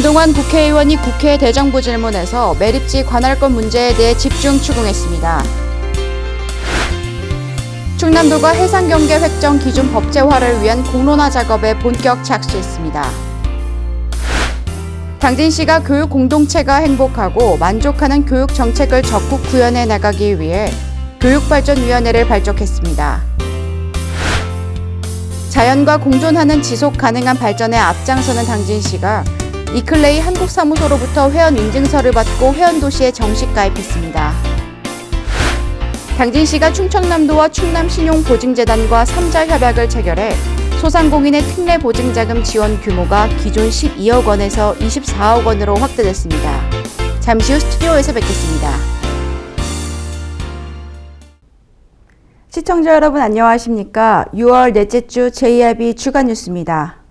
김동완 국회의원이 국회 대정부 질문에서 매립지 관할권 문제에 대해 집중 추궁했습니다. 충남도가 해상경계 획정 기준 법제화를 위한 공론화 작업에 본격 착수했습니다. 당진시가 교육 공동체가 행복하고 만족하는 교육 정책을 적극 구현해 나가기 위해 교육발전위원회를 발족했습니다. 자연과 공존하는 지속 가능한 발전에 앞장서는 당진시가 이클레이 한국사무소로부터 회원 인증서를 받고 회원도시에 정식 가입했습니다. 당진시가 충청남도와 충남신용보증재단과 3자 협약을 체결해 소상공인의 특례 보증자금 지원 규모가 기존 12억 원에서 24억 원으로 확대됐습니다. 잠시 후 스튜디오에서 뵙겠습니다. 시청자 여러분 안녕하십니까? 6월 넷째 주 JIB 주간 뉴스입니다.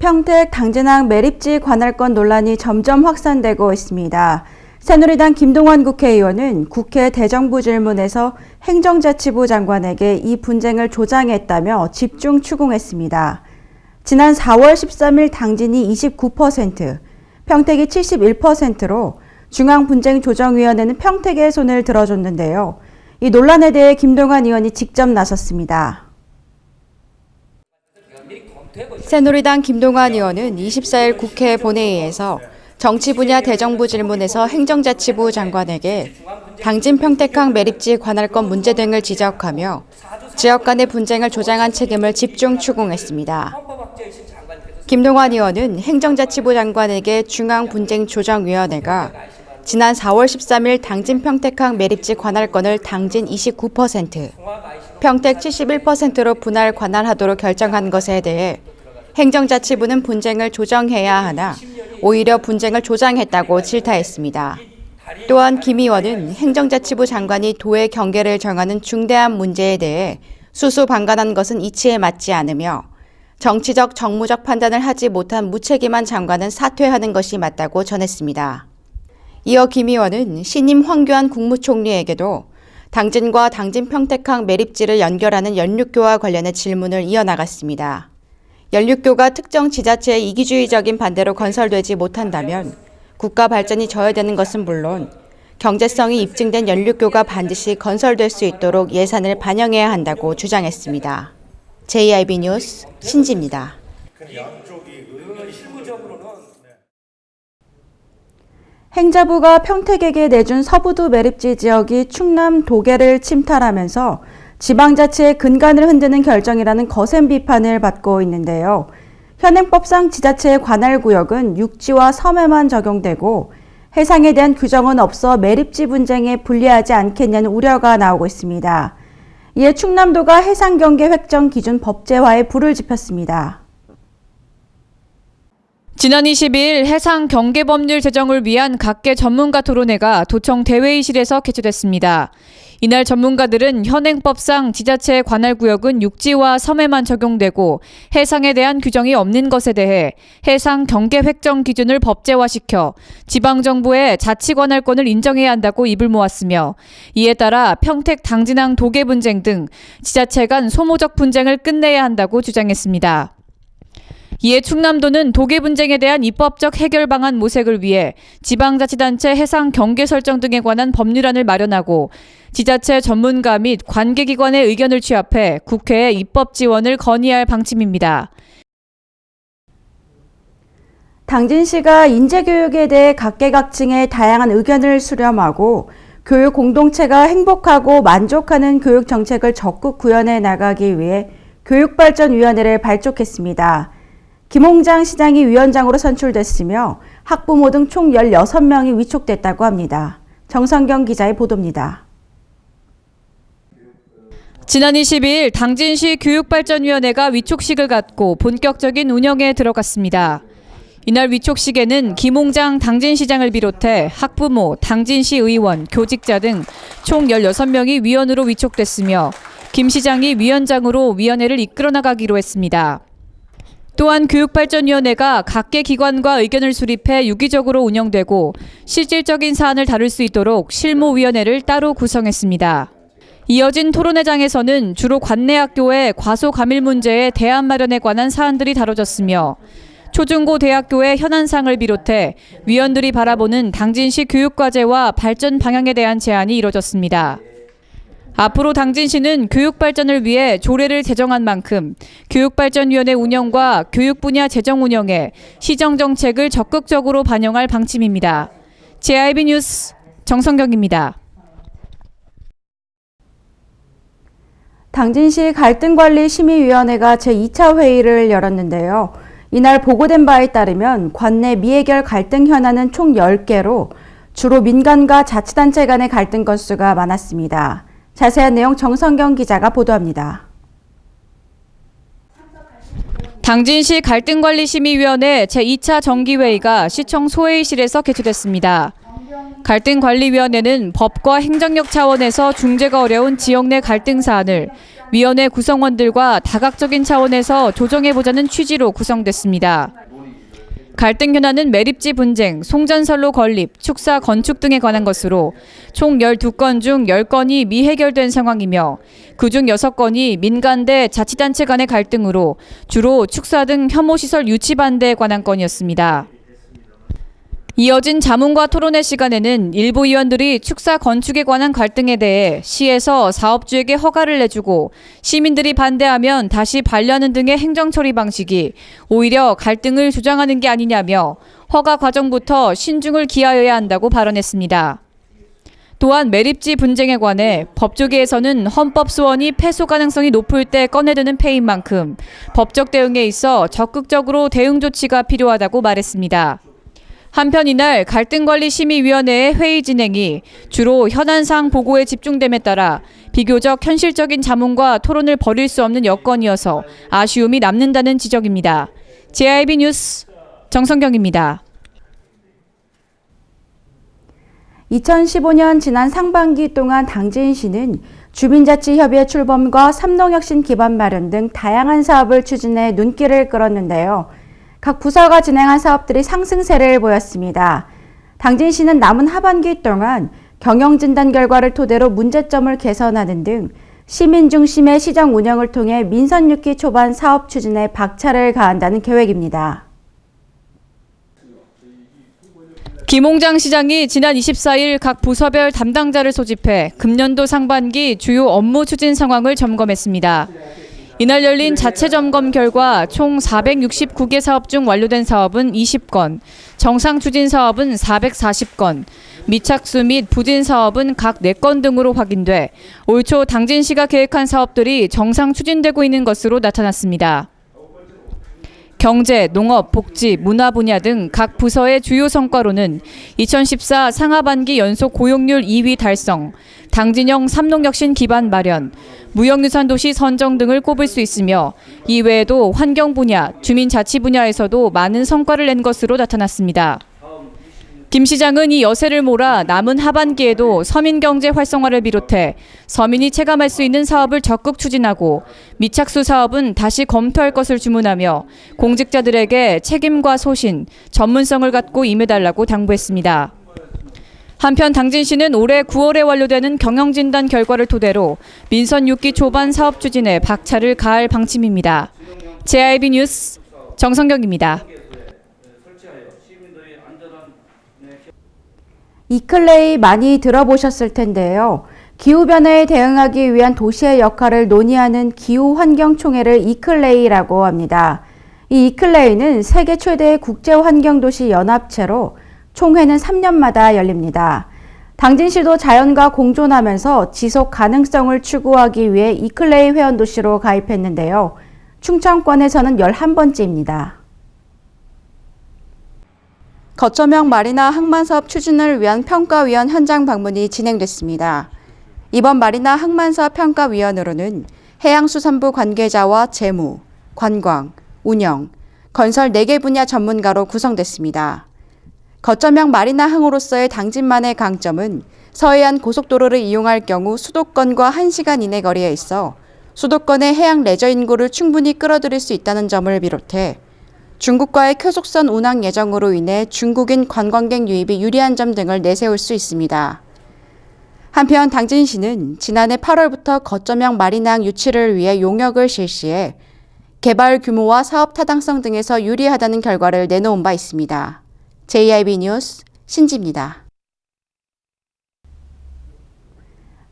평택 당진항 매립지 관할권 논란이 점점 확산되고 있습니다. 새누리당 김동완 국회의원은 국회 대정부 질문에서 행정자치부 장관에게 이 분쟁을 조장했다며 집중 추궁했습니다. 지난 4월 13일 당진이 29%, 평택이 71%로 중앙분쟁조정위원회는 평택의 손을 들어줬는데요. 이 논란에 대해 김동완 의원이 직접 나섰습니다. 새누리당 김동완 의원은 24일 국회 본회의에서 정치 분야 대정부 질문에서 행정자치부 장관에게 당진 평택항 매립지 관할권 문제 등을 지적하며 지역 간의 분쟁을 조장한 책임을 집중 추궁했습니다. 김동완 의원은 행정자치부 장관에게 중앙분쟁조정위원회가 지난 4월 13일 당진 평택항 매립지 관할권을 당진 29%, 평택 71%로 분할 관할하도록 결정한 것에 대해 행정자치부는 분쟁을 조정해야 하나 오히려 분쟁을 조장했다고 질타했습니다. 또한 김 의원은 행정자치부 장관이 도의 경계를 정하는 중대한 문제에 대해 수수방관한 것은 이치에 맞지 않으며 정치적, 정무적 판단을 하지 못한 무책임한 장관은 사퇴하는 것이 맞다고 전했습니다. 이어 김 의원은 신임 황교안 국무총리에게도 당진과 당진 평택항 매립지를 연결하는 연륙교와 관련해 질문을 이어나갔습니다. 연륙교가 특정 지자체의 이기주의적인 반대로 건설되지 못한다면 국가 발전이 저해되는 것은 물론 경제성이 입증된 연륙교가 반드시 건설될 수 있도록 예산을 반영해야 한다고 주장했습니다. JIB 뉴스 신지입니다. 행자부가 평택에게 내준 서부도 매립지 지역이 충남 도계를 침탈하면서 지방자치의 근간을 흔드는 결정이라는 거센 비판을 받고 있는데요. 현행법상 지자체의 관할구역은 육지와 섬에만 적용되고 해상에 대한 규정은 없어 매립지 분쟁에 불리하지 않겠냐는 우려가 나오고 있습니다. 이에 충남도가 해상경계 획정 기준 법제화에 불을 지폈습니다. 지난 22일 해상경계법률 제정을 위한 각계 전문가 토론회가 도청 대회의실에서 개최됐습니다. 이날 전문가들은 현행법상 지자체의 관할구역은 육지와 섬에만 적용되고 해상에 대한 규정이 없는 것에 대해 해상경계 획정 기준을 법제화시켜 지방정부의 자치관할권을 인정해야 한다고 입을 모았으며 이에 따라 평택 당진항 도계 분쟁 등 지자체 간 소모적 분쟁을 끝내야 한다고 주장했습니다. 이에 충남도는 도계 분쟁에 대한 입법적 해결 방안 모색을 위해 지방자치단체 해상 경계 설정 등에 관한 법률안을 마련하고 지자체 전문가 및 관계기관의 의견을 취합해 국회에 입법 지원을 건의할 방침입니다. 당진시가 인재교육에 대해 각계각층의 다양한 의견을 수렴하고 교육 공동체가 행복하고 만족하는 교육 정책을 적극 구현해 나가기 위해 교육발전위원회를 발족했습니다. 김홍장 시장이 위원장으로 선출됐으며 학부모 등 총 16명이 위촉됐다고 합니다. 정성경 기자의 보도입니다. 지난 22일 당진시 교육발전위원회가 위촉식을 갖고 본격적인 운영에 들어갔습니다. 이날 위촉식에는 김홍장 당진시장을 비롯해 학부모, 당진시 의원, 교직자 등 총 16명이 위원으로 위촉됐으며 김 시장이 위원장으로 위원회를 이끌어 나가기로 했습니다. 또한 교육발전위원회가 각계 기관과 의견을 수립해 유기적으로 운영되고 실질적인 사안을 다룰 수 있도록 실무위원회를 따로 구성했습니다. 이어진 토론회장에서는 주로 관내학교의 과소감일 문제의 대안 마련에 관한 사안들이 다뤄졌으며 초중고 대학교의 현안상을 비롯해 위원들이 바라보는 당진시 교육과제와 발전 방향에 대한 제안이 이뤄졌습니다. 앞으로 당진시는 교육 발전을 위해 조례를 제정한 만큼 교육발전위원회 운영과 교육 분야 재정 운영에 시정 정책을 적극적으로 반영할 방침입니다. JIB 뉴스 정성경입니다. 당진시 갈등관리심의위원회가 제2차 회의를 열었는데요. 이날 보고된 바에 따르면 관내 미해결 갈등 현안은 총 10개로 주로 민간과 자치단체 간의 갈등 건수가 많았습니다. 자세한 내용 정성경 기자가 보도합니다. 당진시 갈등관리심의위원회 제2차 정기회의가 시청 소회의실에서 개최됐습니다. 갈등관리위원회는 법과 행정력 차원에서 중재가 어려운 지역 내 갈등 사안을 위원회 구성원들과 다각적인 차원에서 조정해보자는 취지로 구성됐습니다. 갈등 현안은 매립지 분쟁, 송전선로 건립, 축사 건축 등에 관한 것으로 총 12건 중 10건이 미해결된 상황이며 그중 6건이 민간 대 자치단체 간의 갈등으로 주로 축사 등 혐오시설 유치 반대에 관한 건이었습니다. 이어진 자문과 토론회 시간에는 일부 의원들이 축사 건축에 관한 갈등에 대해 시에서 사업주에게 허가를 내주고 시민들이 반대하면 다시 반려하는 등의 행정처리 방식이 오히려 갈등을 조장하는 게 아니냐며 허가 과정부터 신중을 기하여야 한다고 발언했습니다. 또한 매립지 분쟁에 관해 법조계에서는 헌법 소원이 패소 가능성이 높을 때 꺼내드는 폐인 만큼 법적 대응에 있어 적극적으로 대응 조치가 필요하다고 말했습니다. 한편 이날 갈등관리심의위원회의 회의 진행이 주로 현안사항 보고에 집중됨에 따라 비교적 현실적인 자문과 토론을 벌일 수 없는 여건이어서 아쉬움이 남는다는 지적입니다. JIB 뉴스 정성경입니다. 2015년 지난 상반기 동안 당진시는 주민자치협의회 출범과 삼농혁신 기반 마련 등 다양한 사업을 추진해 눈길을 끌었는데요. 각 부서가 진행한 사업들이 상승세를 보였습니다. 당진시는 남은 하반기 동안 경영진단 결과를 토대로 문제점을 개선하는 등 시민 중심의 시정 운영을 통해 민선 6기 초반 사업 추진에 박차를 가한다는 계획입니다. 김홍장 시장이 지난 24일 각 부서별 담당자를 소집해 금년도 상반기 주요 업무 추진 상황을 점검했습니다. 이날 열린 자체 점검 결과 총 469개 사업 중 완료된 사업은 20건, 정상 추진 사업은 440건, 미착수 및 부진 사업은 각 4건 등으로 확인돼 올 초 당진시가 계획한 사업들이 정상 추진되고 있는 것으로 나타났습니다. 경제, 농업, 복지, 문화 분야 등 각 부서의 주요 성과로는 2014 상하반기 연속 고용률 2위 달성, 당진형 삼농혁신 기반 마련, 무형유산도시 선정 등을 꼽을 수 있으며 이외에도 환경 분야, 주민자치 분야에서도 많은 성과를 낸 것으로 나타났습니다. 김 시장은 이 여세를 몰아 남은 하반기에도 서민경제 활성화를 비롯해 서민이 체감할 수 있는 사업을 적극 추진하고 미착수 사업은 다시 검토할 것을 주문하며 공직자들에게 책임과 소신, 전문성을 갖고 임해달라고 당부했습니다. 한편 당진시는 올해 9월에 완료되는 경영진단 결과를 토대로 민선 6기 초반 사업 추진에 박차를 가할 방침입니다. JIB 뉴스 정성경입니다. 이클레이 많이 들어보셨을 텐데요. 기후변화에 대응하기 위한 도시의 역할을 논의하는 기후환경총회를 이클레이라고 합니다. 이 이클레이는 세계 최대의 국제환경도시 연합체로 총회는 3년마다 열립니다. 당진시도 자연과 공존하면서 지속 가능성을 추구하기 위해 이클레이 회원도시로 가입했는데요. 충청권에서는 11번째입니다. 거점형 마리나 항만사업 추진을 위한 평가위원 현장 방문이 진행됐습니다. 이번 마리나 항만사업 평가위원으로는 해양수산부 관계자와 재무, 관광, 운영, 건설 4개 분야 전문가로 구성됐습니다. 거점형 마리나 항으로서의 당진만의 강점은 서해안 고속도로를 이용할 경우 수도권과 1시간 이내 거리에 있어 수도권의 해양 레저 인구를 충분히 끌어들일 수 있다는 점을 비롯해 중국과의 표속선 운항 예정으로 인해 중국인 관광객 유입이 유리한 점 등을 내세울 수 있습니다. 한편 당진시는 지난해 8월부터 거점형 마리나항 유치를 위해 용역을 실시해 개발 규모와 사업 타당성 등에서 유리하다는 결과를 내놓은 바 있습니다. JIB 뉴스 신지입니다.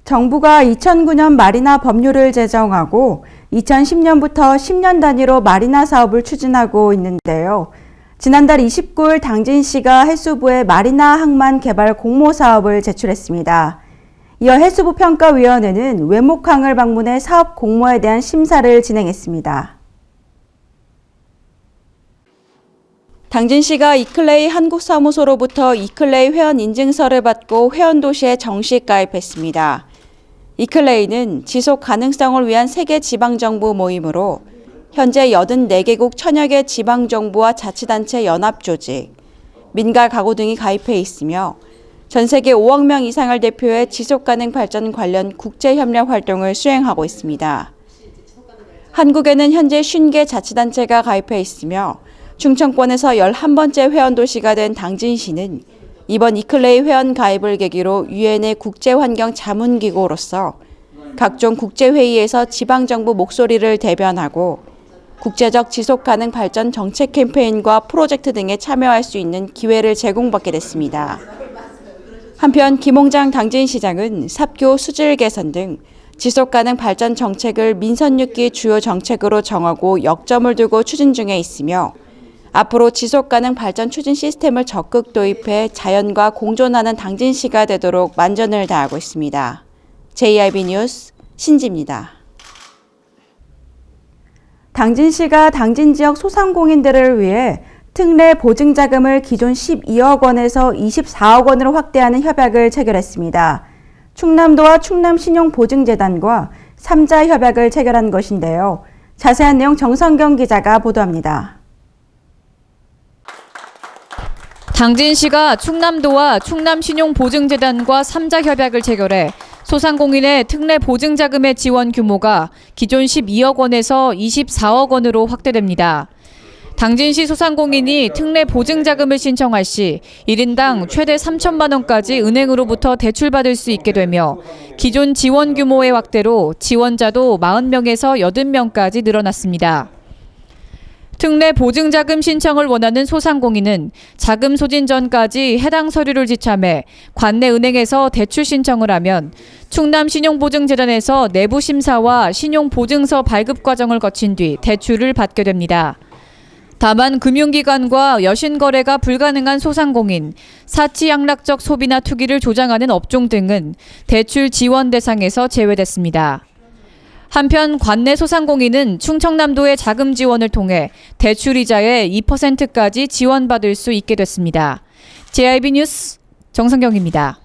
정부가 2009년 마리나 법률을 제정하고 2010년부터 10년 단위로 마리나 사업을 추진하고 있는데요. 지난달 29일 당진시가 해수부에 마리나 항만 개발 공모 사업을 제출했습니다. 이어 해수부 평가위원회는 외목항을 방문해 사업 공모에 대한 심사를 진행했습니다. 당진시가 이클레이 한국사무소로부터 이클레이 회원 인증서를 받고 회원도시에 정식 가입했습니다. 이클레이는 지속 가능성을 위한 세계 지방정부 모임으로 현재 84개국 1000여 개 지방정부와 자치단체 연합조직, 민간 가구 등이 가입해 있으며 전 세계 5억 명 이상을 대표해 지속가능 발전 관련 국제협력 활동을 수행하고 있습니다. 한국에는 현재 50개 자치단체가 가입해 있으며 충청권에서 11번째 회원도시가 된 당진시는 이번 이클레이 회원 가입을 계기로 유엔의 국제환경자문기구로서 각종 국제회의에서 지방정부 목소리를 대변하고 국제적 지속가능 발전 정책 캠페인과 프로젝트 등에 참여할 수 있는 기회를 제공받게 됐습니다. 한편 김홍장 당진시장은 삽교 수질 개선 등 지속가능 발전 정책을 민선 6기 주요 정책으로 정하고 역점을 두고 추진 중에 있으며 앞으로 지속가능 발전 추진 시스템을 적극 도입해 자연과 공존하는 당진시가 되도록 만전을 다하고 있습니다. JIB 뉴스 신지입니다. 당진시가 당진 지역 소상공인들을 위해 특례 보증자금을 기존 12억 원에서 24억 원으로 확대하는 협약을 체결했습니다. 충남도와 충남신용보증재단과 3자 협약을 체결한 것인데요. 자세한 내용 정성경 기자가 보도합니다. 당진시가 충남도와 충남신용보증재단과 3자 협약을 체결해 소상공인의 특례 보증자금의 지원 규모가 기존 12억 원에서 24억 원으로 확대됩니다. 당진시 소상공인이 특례 보증자금을 신청할 시 1인당 최대 3천만 원까지 은행으로부터 대출받을 수 있게 되며 기존 지원 규모의 확대로 지원자도 40명에서 80명까지 늘어났습니다. 특례 보증자금 신청을 원하는 소상공인은 자금 소진 전까지 해당 서류를 지참해 관내 은행에서 대출 신청을 하면 충남신용보증재단에서 내부 심사와 신용보증서 발급 과정을 거친 뒤 대출을 받게 됩니다. 다만 금융기관과 여신거래가 불가능한 소상공인, 사치양락적 소비나 투기를 조장하는 업종 등은 대출 지원 대상에서 제외됐습니다. 한편 관내 소상공인은 충청남도의 자금 지원을 통해 대출이자의 2%까지 지원받을 수 있게 됐습니다. JIB 뉴스 정성경입니다.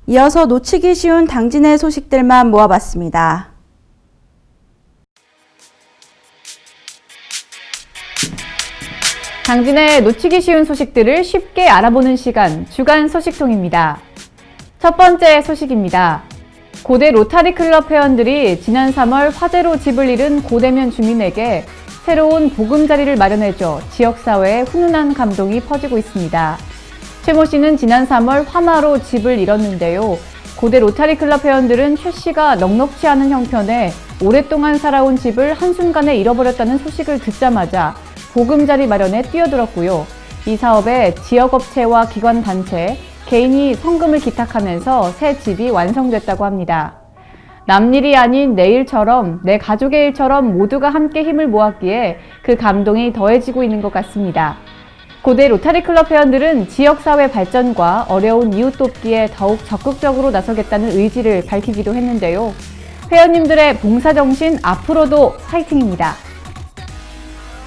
이어서 놓치기 쉬운 당진의 소식들만 모아봤습니다. 당진의 놓치기 쉬운 소식들을 쉽게 알아보는 시간, 주간 소식통입니다. 첫 번째 소식입니다. 고대 로타리 클럽 회원들이 지난 3월 화재로 집을 잃은 고대면 주민에게 새로운 보금자리를 마련해줘 지역사회에 훈훈한 감동이 퍼지고 있습니다. 최모 씨는 지난 3월 화마로 집을 잃었는데요. 고대 로타리 클럽 회원들은 최 씨가 넉넉지 않은 형편에 오랫동안 살아온 집을 한순간에 잃어버렸다는 소식을 듣자마자 보금자리 마련에 뛰어들었고요. 이 사업에 지역업체와 기관단체, 개인이 성금을 기탁하면서 새 집이 완성됐다고 합니다. 남일이 아닌 내 일처럼, 내 가족의 일처럼 모두가 함께 힘을 모았기에 그 감동이 더해지고 있는 것 같습니다. 고대 로타리 클럽 회원들은 지역사회 발전과 어려운 이웃 돕기에 더욱 적극적으로 나서겠다는 의지를 밝히기도 했는데요. 회원님들의 봉사정신 앞으로도 화이팅입니다.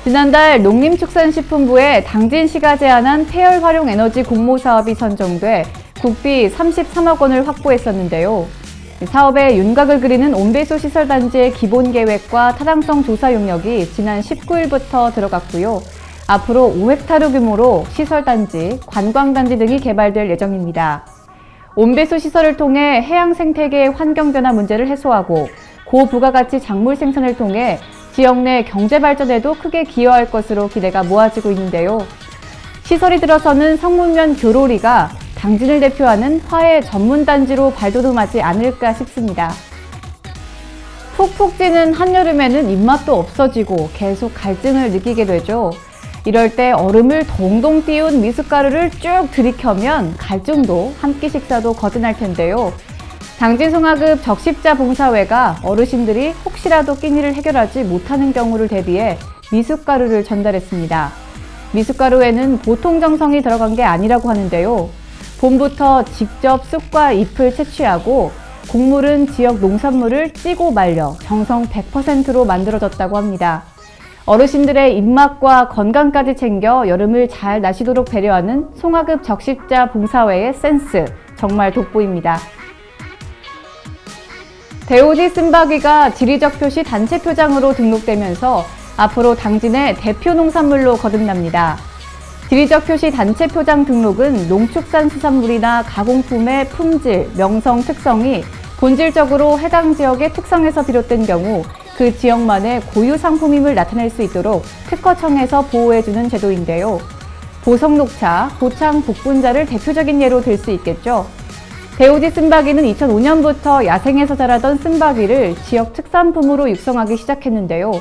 지난달 농림축산식품부에 당진시가 제안한 폐열 활용 에너지 공모 사업이 선정돼 국비 33억 원을 확보했었는데요. 사업의 윤곽을 그리는 온배수 시설단지의 기본 계획과 타당성 조사 용역이 지난 19일부터 들어갔고요. 앞으로 5헥타르 규모로 시설단지, 관광단지 등이 개발될 예정입니다. 온배수 시설을 통해 해양 생태계의 환경 변화 문제를 해소하고 고부가가치 작물 생산을 통해 지역 내 경제 발전에도 크게 기여할 것으로 기대가 모아지고 있는데요. 시설이 들어서는 성문면 교로리가 당진을 대표하는 화해 전문단지로 발돋움하지 않을까 싶습니다. 푹푹 찌는 한여름에는 입맛도 없어지고 계속 갈증을 느끼게 되죠. 이럴 때 얼음을 동동 띄운 미숫가루를 쭉 들이켜면 갈증도 한 끼 식사도 거뜬할 텐데요. 당진송화급 적십자 봉사회가 어르신들이 혹시라도 끼니를 해결하지 못하는 경우를 대비해 미숫가루를 전달했습니다. 미숫가루에는 보통 정성이 들어간 게 아니라고 하는데요. 봄부터 직접 쑥과 잎을 채취하고 곡물은 지역 농산물을 찌고 말려 정성 100%로 만들어졌다고 합니다. 어르신들의 입맛과 건강까지 챙겨 여름을 잘 나시도록 배려하는 송화급 적십자 봉사회의 센스 정말 돋보입니다. 대오지 쓴바귀가 지리적 표시 단체 표장으로 등록되면서 앞으로 당진의 대표 농산물로 거듭납니다. 지리적 표시 단체 표장 등록은 농축산수산물이나 가공품의 품질, 명성, 특성이 본질적으로 해당 지역의 특성에서 비롯된 경우 그 지역만의 고유 상품임을 나타낼 수 있도록 특허청에서 보호해주는 제도인데요. 보성녹차, 고창, 복분자를 대표적인 예로 들 수 있겠죠. 대오지 쓴바귀는 2005년부터 야생에서 자라던 쓴바귀를 지역 특산품으로 육성하기 시작했는데요.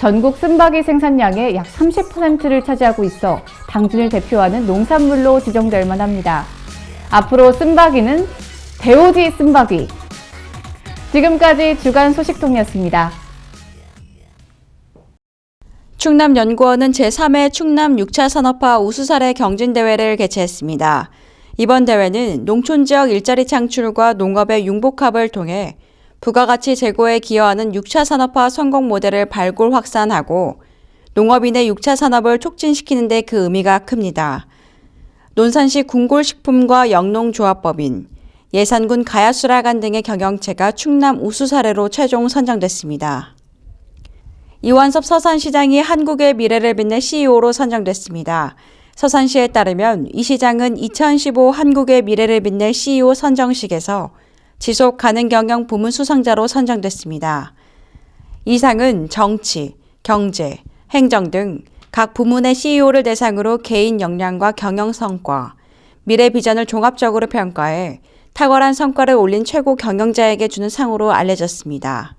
전국 쓴바귀 생산량의 약 30%를 차지하고 있어 당진을 대표하는 농산물로 지정될 만합니다. 앞으로 쓴바귀는 대오지 쓴바귀. 지금까지 주간 소식통이었습니다. 충남연구원은 제3회 충남 6차 산업화 우수사례 경진대회를 개최했습니다. 이번 대회는 농촌지역 일자리 창출과 농업의 융복합을 통해 부가가치 제고에 기여하는 6차 산업화 성공 모델을 발굴 확산하고 농업인의 6차 산업을 촉진시키는 데 그 의미가 큽니다. 논산시 궁골식품과 영농조합법인, 예산군 가야수라간 등의 경영체가 충남 우수 사례로 최종 선정됐습니다. 이완섭 서산시장이 한국의 미래를 빛낼 CEO로 선정됐습니다. 서산시에 따르면 이 시장은 2015 한국의 미래를 빛낼 CEO 선정식에서 지속 가능 경영 부문 수상자로 선정됐습니다. 이 상은 정치, 경제, 행정 등 각 부문의 CEO를 대상으로 개인 역량과 경영 성과, 미래 비전을 종합적으로 평가해 탁월한 성과를 올린 최고 경영자에게 주는 상으로 알려졌습니다.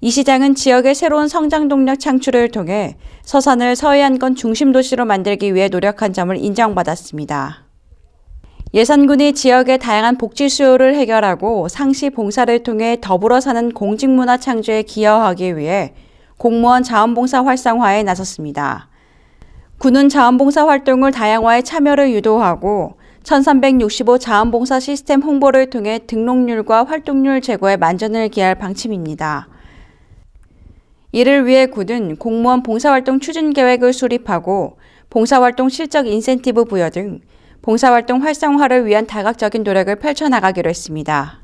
이 시장은 지역의 새로운 성장 동력 창출을 통해 서산을 서해안권 중심 도시로 만들기 위해 노력한 점을 인정받았습니다. 예산군이 지역의 다양한 복지 수요를 해결하고 상시 봉사를 통해 더불어 사는 공직문화 창조에 기여하기 위해 공무원 자원봉사 활성화에 나섰습니다. 군은 자원봉사 활동을 다양화해 참여를 유도하고 1365 자원봉사 시스템 홍보를 통해 등록률과 활동률 제고에 만전을 기할 방침입니다. 이를 위해 군은 공무원 봉사활동 추진 계획을 수립하고 봉사활동 실적 인센티브 부여 등 봉사활동 활성화를 위한 다각적인 노력을 펼쳐나가기로 했습니다.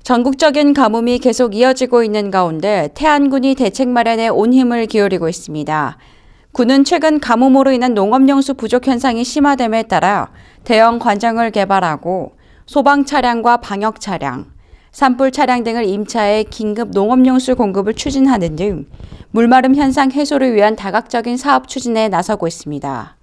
전국적인 가뭄이 계속 이어지고 있는 가운데 태안군이 대책 마련에 온 힘을 기울이고 있습니다. 군은 최근 가뭄으로 인한 농업용수 부족 현상이 심화됨에 따라 대형 관정을 개발하고 소방 차량과 방역 차량, 산불 차량 등을 임차해 긴급 농업용수 공급을 추진하는 등 물마름 현상 해소를 위한 다각적인 사업 추진에 나서고 있습니다.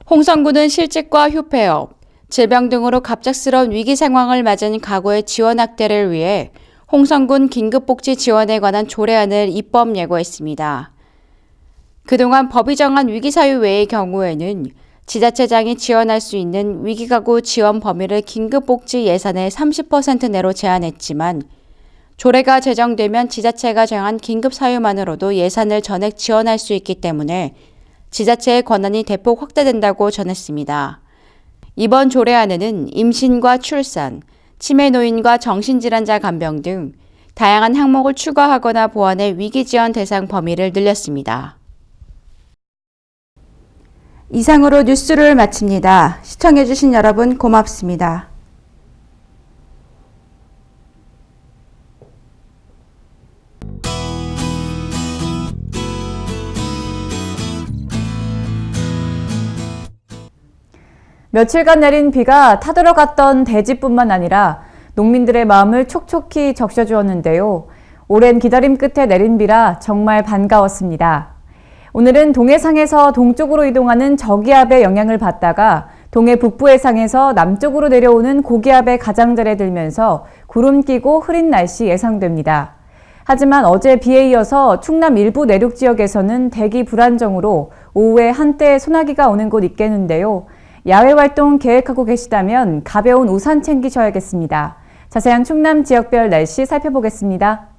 홍성군은 실직과 휴폐업, 질병 등으로 갑작스러운 위기 상황을 맞은 가구의 지원 확대를 위해 홍성군 긴급복지 지원에 관한 조례안을 입법 예고했습니다. 그동안 법이 정한 위기사유 외의 경우에는 지자체장이 지원할 수 있는 위기가구 지원 범위를 긴급복지 예산의 30% 내로 제한했지만 조례가 제정되면 지자체가 정한 긴급사유만으로도 예산을 전액 지원할 수 있기 때문에 지자체의 권한이 대폭 확대된다고 전했습니다. 이번 조례안에는 임신과 출산, 치매 노인과 정신질환자 간병 등 다양한 항목을 추가하거나 보완해 위기지원 대상 범위를 늘렸습니다. 이상으로 뉴스를 마칩니다. 시청해주신 여러분 고맙습니다. 며칠간 내린 비가 타들어갔던 대지뿐만 아니라 농민들의 마음을 촉촉히 적셔주었는데요. 오랜 기다림 끝에 내린 비라 정말 반가웠습니다. 오늘은 동해상에서 동쪽으로 이동하는 저기압의 영향을 받다가 동해 북부 해상에서 남쪽으로 내려오는 고기압의 가장자리에 들면서 구름 끼고 흐린 날씨 예상됩니다. 하지만 어제 비에 이어서 충남 일부 내륙 지역에서는 대기 불안정으로 오후에 한때 소나기가 오는 곳 있겠는데요. 야외 활동 계획하고 계시다면 가벼운 우산 챙기셔야겠습니다. 자세한 충남 지역별 날씨 살펴보겠습니다.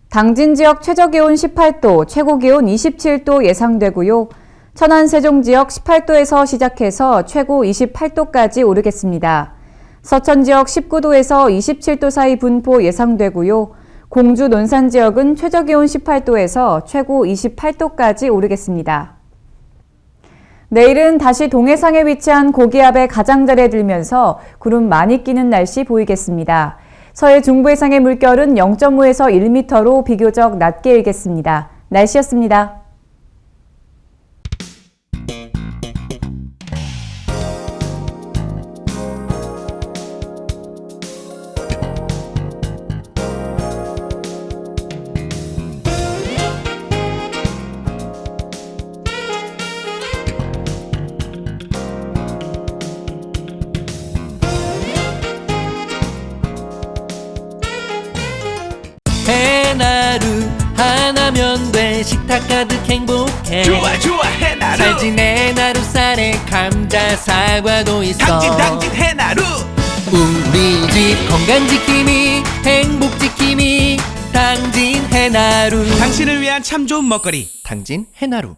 당진 지역 최저기온 18도, 최고기온 27도 예상되고요. 천안 세종 지역 18도에서 시작해서 최고 28도까지 오르겠습니다. 서천 지역 19도에서 27도 사이 분포 예상되고요. 공주 논산 지역은 최저기온 18도에서 최고 28도까지 오르겠습니다. 내일은 다시 동해상에 위치한 고기압의 가장자리에 들면서 구름 많이 끼는 날씨 보이겠습니다. 서해 중부 해상의 물결은 0.5에서 1m로 비교적 낮게 일겠습니다. 날씨였습니다. 해나루 하나면 돼. 식탁 가득 행복해. 좋아 좋아 해나루. 잘 지내 나루살에 감자 사과도 있어. 당진 해나루. 우리 집 건강 지킴이 행복 지킴이 당진 해나루. 당신을 위한 참 좋은 먹거리. 당진 해나루.